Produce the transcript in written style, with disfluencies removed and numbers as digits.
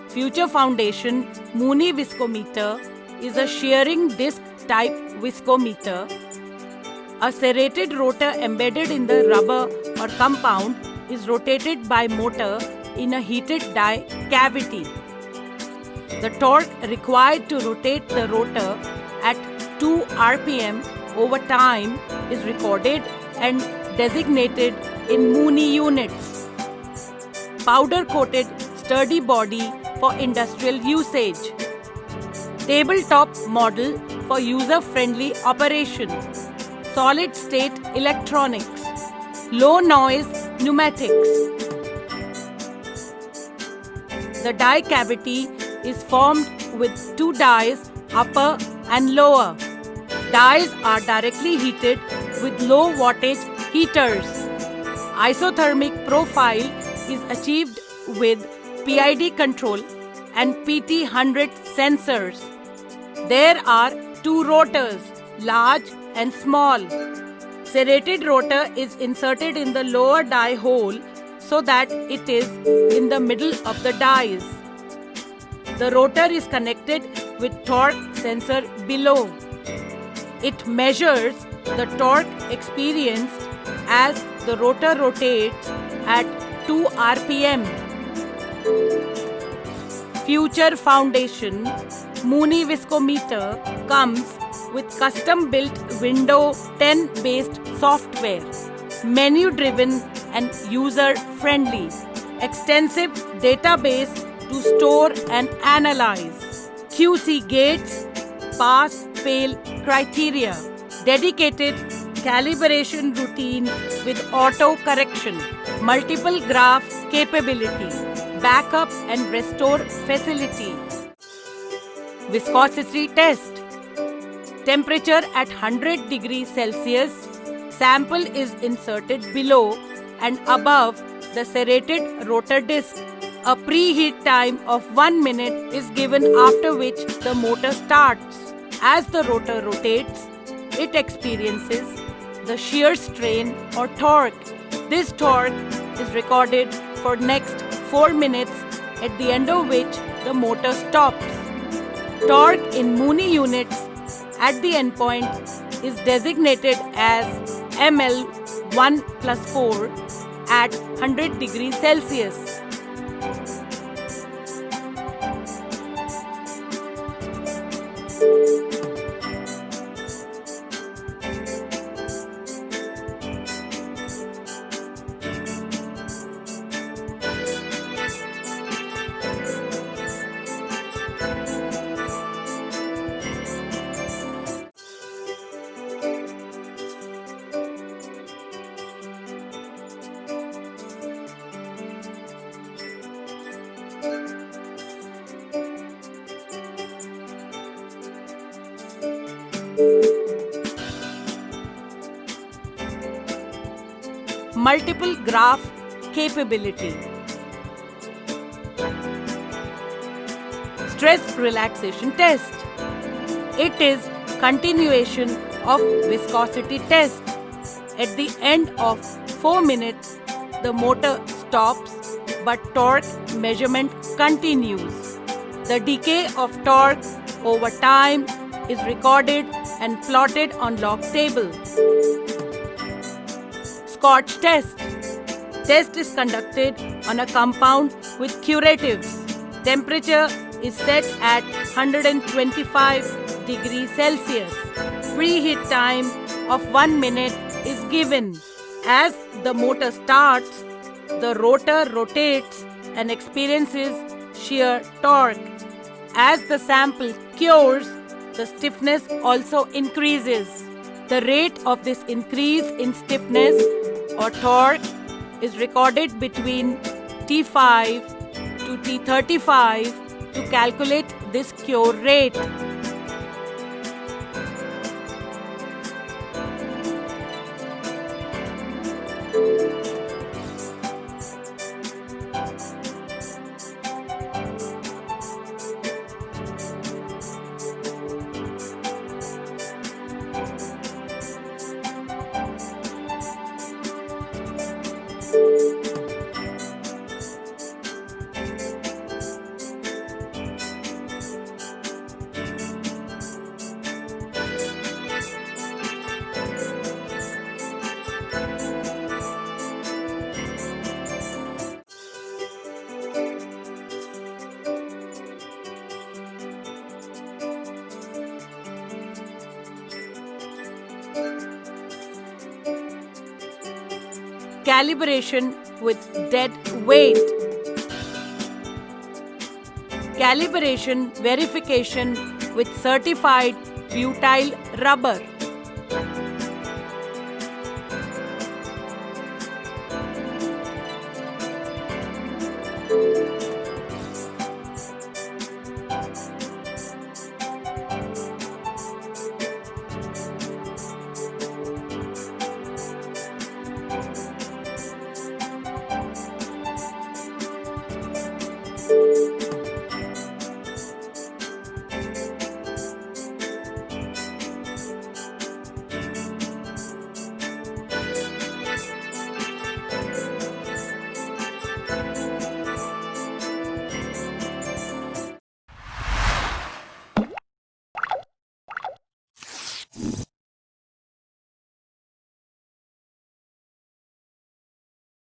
Future Foundation Mooney Viscometer is a shearing disc type viscometer. A serrated rotor embedded in the rubber or compound is rotated by motor in a heated die cavity. The torque required to rotate the rotor at 2 rpm over time is recorded and designated in Mooney units. Powder-coated sturdy body for industrial usage. Tabletop model for user-friendly operation. Solid-state electronics. Low-noise pneumatics. The die cavity is formed with two dies, upper and lower. Dies are directly heated with low wattage heaters. Isothermic profile is achieved with PID control and PT100 sensors. There are two rotors, large and small. Serrated rotor is inserted in the lower die hole so that it is in the middle of the dies. The rotor is connected with torque sensor below. It measures the torque experienced as the rotor rotates at 2 rpm. Future Foundation Mooney Viscometer comes with custom-built Windows 10 based software, menu-driven and user-friendly, extensive database to store and analyze, QC gates, pass-fail criteria, dedicated calibration routine with auto-correction, multiple graph capability, backup and restore facility. Viscosity test. Temperature at 100 degrees Celsius. Sample is inserted below and above the serrated rotor disc. A preheat time of 1 minute is given, after which the motor starts. As the rotor rotates, it experiences the shear strain or torque. This torque is recorded for next 4 minutes, at the end of which the motor stops. Torque in Mooney units at the endpoint is designated as ML1 plus 4 at 100 degrees Celsius. Multiple graph capability. Stress relaxation test. It is continuation of viscosity test. At the end of 4 minutes, the motor stops, but torque measurement continues. The decay of torque over time is recorded and plotted on log table. Scotch test. Test is conducted on a compound with curatives. Temperature is set at 125 degrees Celsius. Preheat time of 1 minute is given. As the motor starts, the rotor rotates and experiences shear torque. As the sample cures, the stiffness also increases. The rate of this increase in stiffness or torque is recorded between T5 to T35 to calculate this cure rate. Calibration with dead weight. Calibration verification with certified butyl rubber.